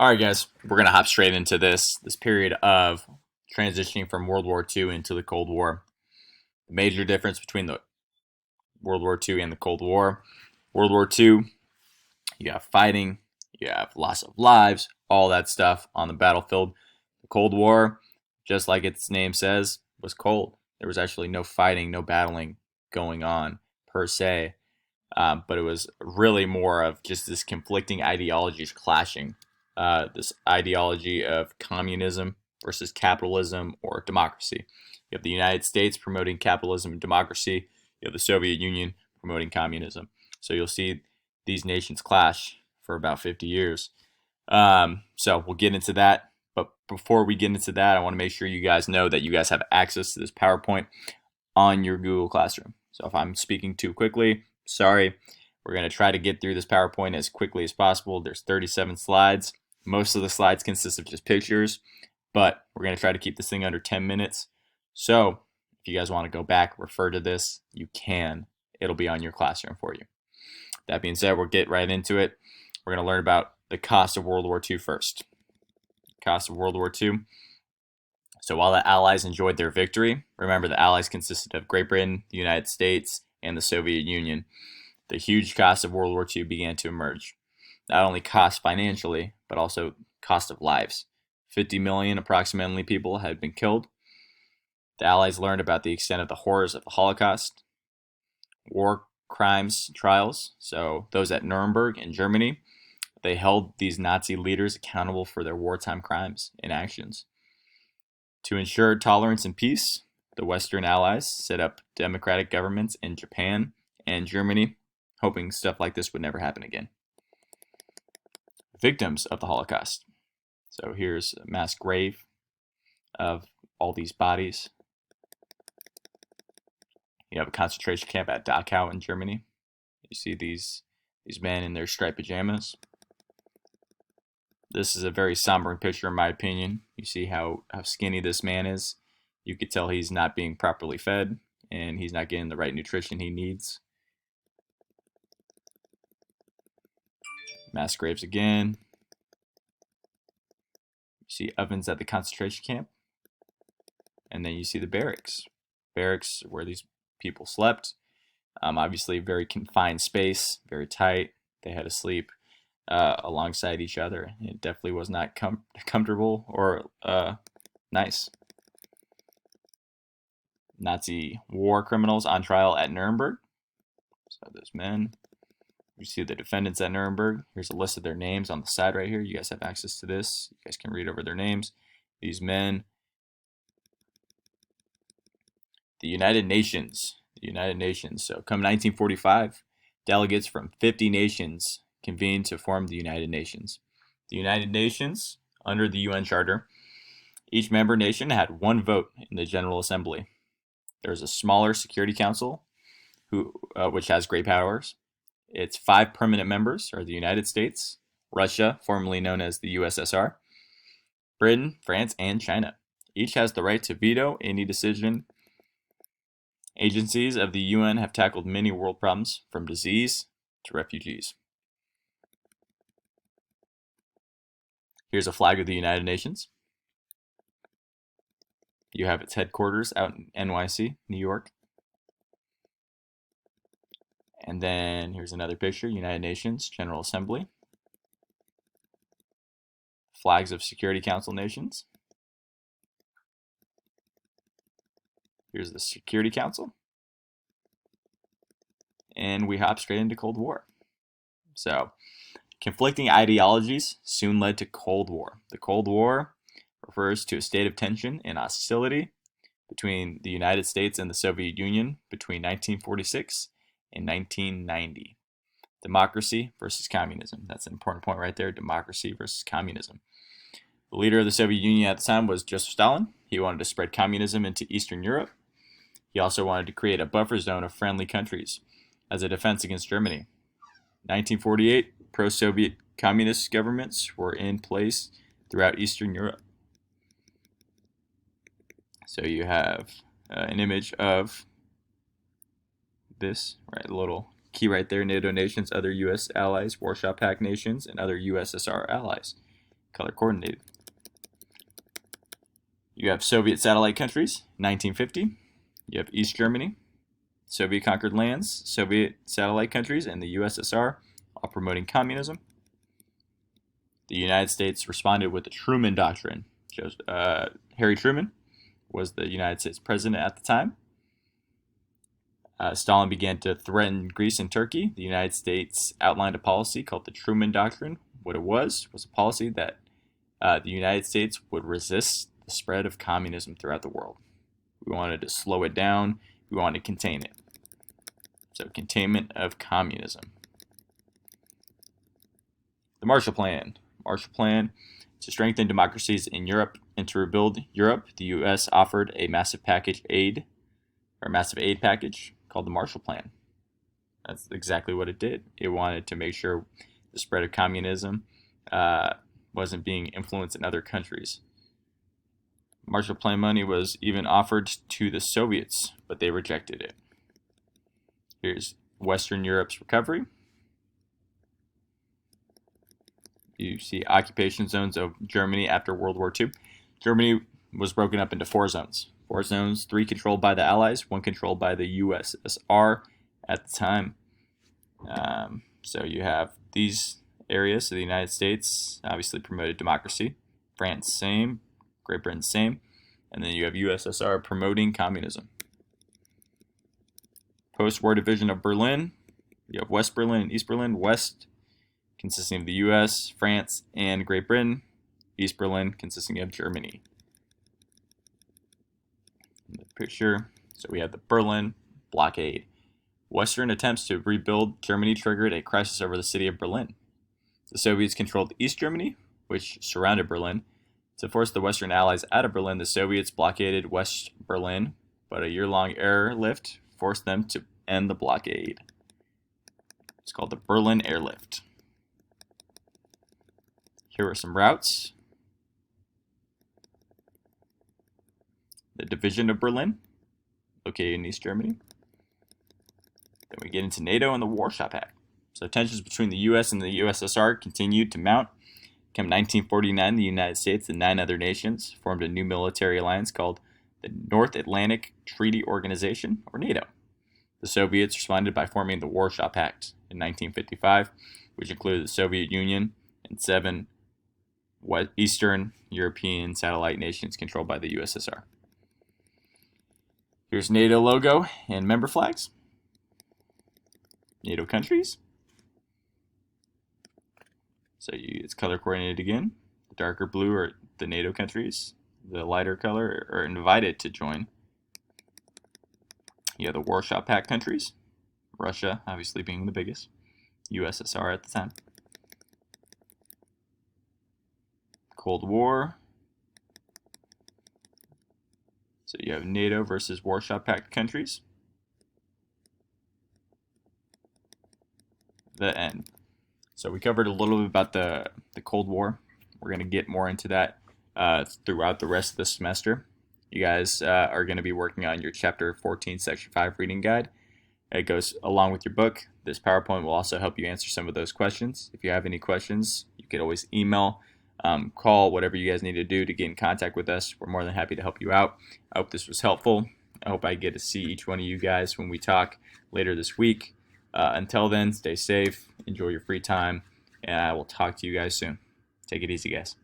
All right, guys, we're gonna hop straight into this period of transitioning from World War II into the Cold War. The major difference between the World War II and the Cold War. World War II, you have fighting, you have loss of lives, all that stuff on the battlefield. The Cold War, just like its name says, was cold. There was actually no fighting, no battling going on per se, but it was really more of just this conflicting ideologies clashing. This ideology of communism versus capitalism or democracy. You have the United States promoting capitalism and democracy. You have the Soviet Union promoting communism. So you'll see these nations clash for about 50 years. So we'll get into that. But before we get into that, I want to make sure you guys know that you guys have access to this PowerPoint on your Google Classroom. So if I'm speaking too quickly, sorry. We're going to try to get through this PowerPoint as quickly as possible. There's 37 slides. Most of the slides consist of just pictures, but we're going to try to keep this thing under 10 minutes. So if you guys want to go back, refer to this, you can. It'll be on your classroom for you. That being said, we'll get right into it. We're going to learn about the cost of World War II first. Cost of World War II. So while the Allies enjoyed their victory, remember the Allies consisted of Great Britain, the United States, and the Soviet Union. The huge cost of World War II began to emerge. Not only cost financially, but also cost of lives. 50 million approximately people had been killed. The Allies learned about the extent of the horrors of the Holocaust. War crimes trials, so those at Nuremberg in Germany, they held these Nazi leaders accountable for their wartime crimes and actions. To ensure tolerance and peace, the Western Allies set up democratic governments in Japan and Germany, hoping stuff like this would never happen again. Victims of the Holocaust. So here's a mass grave of all these bodies. You have a concentration camp at Dachau in Germany. You see these men in their striped pajamas. This is a very somber picture in my opinion. You see how skinny this man is. You could tell he's not being properly fed and he's not getting the right nutrition he needs. Mass graves again. You see ovens at the concentration camp. And then you see the barracks. Barracks where these people slept. Obviously very confined space, very tight. They had to sleep alongside each other. It definitely was not comfortable or nice. Nazi war criminals on trial at Nuremberg. So those men. You see the defendants at Nuremberg. Here's a list of their names on the side right here. You guys have access to this. You guys can read over their names. These men. The United Nations. The United Nations. So come 1945, delegates from 50 nations convened to form the United Nations. The United Nations, under the UN Charter, each member nation had one vote in the General Assembly. There's a smaller Security Council, which has great powers. Its 5 permanent members are the United States, Russia, formerly known as the USSR, Britain, France, and China. Each has the right to veto any decision. Agencies of the UN have tackled many world problems, from disease to refugees. Here's a flag of the United Nations. You have its headquarters out in NYC, New York. And then here's another picture, United Nations General Assembly. Flags of Security Council nations. Here's the Security Council. And we hop straight into Cold War. So, conflicting ideologies soon led to Cold War. The Cold War refers to a state of tension and hostility between the United States and the Soviet Union between 1946 and 1990. Democracy versus communism. That's an important point right there. Democracy versus communism. The leader of the Soviet Union at the time was Joseph Stalin. He wanted to spread communism into Eastern Europe. He also wanted to create a buffer zone of friendly countries as a defense against Germany. 1948, pro-Soviet communist governments were in place throughout Eastern Europe. So you have an image of this, right? A little key right there, NATO nations, other U.S. allies, Warsaw Pact nations, and other USSR allies. color coordinated. You have Soviet satellite countries, 1950. You have East Germany, Soviet conquered lands, Soviet satellite countries, and the USSR, all promoting communism. The United States responded with the Truman Doctrine. Harry Truman was the United States president at the time. Stalin began to threaten Greece and Turkey. The United States outlined a policy called the Truman Doctrine. What it was a policy that the United States would resist the spread of communism throughout the world. We wanted to slow it down. We wanted to contain it. So containment of communism. The Marshall Plan. Marshall Plan to strengthen democracies in Europe and to rebuild Europe. The U.S. offered a massive aid package called the Marshall Plan. That's exactly what it did. It wanted to make sure the spread of communism wasn't being influenced in other countries. Marshall Plan money was even offered to the Soviets, but they rejected it. Here's Western Europe's recovery. You see occupation zones of Germany after World War II. Germany was broken up into 4 zones. 4 zones, 3 controlled by the Allies, 1 controlled by the USSR at the time. So you have these areas. So the United States obviously promoted democracy. France, same. Great Britain, same. And then you have USSR promoting communism. Post-war division of Berlin. You have West Berlin and East Berlin. West consisting of the US, France, and Great Britain. East Berlin consisting of Germany. The picture. So we have the Berlin blockade. Western attempts to rebuild Germany triggered a crisis over the city of Berlin. The Soviets controlled East Germany, which surrounded Berlin. To force the Western Allies out of Berlin, the Soviets blockaded West Berlin, but a year-long airlift forced them to end the blockade. It's called the Berlin Airlift. Here are some routes. The division of Berlin, located in East Germany. Then we get into NATO and the Warsaw Pact. So tensions between the US and the USSR continued to mount. Come 1949, the United States and 9 other nations formed a new military alliance called the North Atlantic Treaty Organization, or NATO. The Soviets responded by forming the Warsaw Pact in 1955, which included the Soviet Union and 7 Eastern European satellite nations controlled by the USSR. Here's NATO logo and member flags. NATO countries. So it's color coordinated again. The darker blue are the NATO countries. The lighter color are invited to join. You have the Warsaw Pact countries. Russia, obviously being the biggest. USSR at the time. Cold War. So you have NATO versus Warsaw Pact countries. The end. So we covered a little bit about the Cold War. We're going to get more into that throughout the rest of the semester. You guys are going to be working on your Chapter 14, Section 5 reading guide. It goes along with your book. This PowerPoint will also help you answer some of those questions. If you have any questions, you can always email, call, whatever you guys need to do to get in contact with us. We're more than happy to help you out. I hope this was helpful. I hope I get to see each one of you guys when we talk later this week. Until then, stay safe, enjoy your free time, and I will talk to you guys soon. Take it easy, guys.